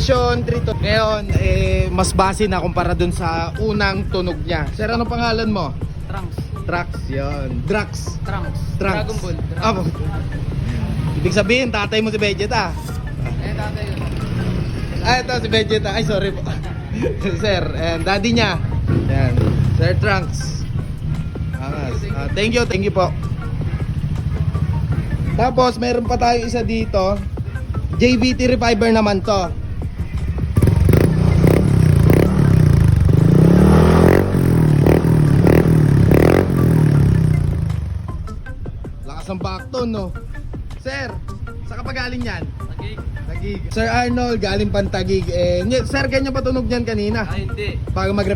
Vision 3 to. Ngayon, mas base na kumpara dun sa unang tunog niya. Sir, ano pangalan mo? Trunks. Trax, yun. Drax. Trunks. Trunks. Dragon Ball. Ah, ibig sabihin, tatay mo si Vegeta. Tatay yun. Ito si Vegeta. Ay, sorry po. Sir, and daddy niya. Yan. Sir Trunks. Thank you po. Tapos, meron pa tayong isa dito. JVT Reviver naman to. Lakas ng backtone, no? Sir, saan ka pa galing yan? Tagig. Tagig. Sir Arnold, galing Pantagig. Sir, ganyan pa tunog niyan kanina. Ay, hindi. Bago mag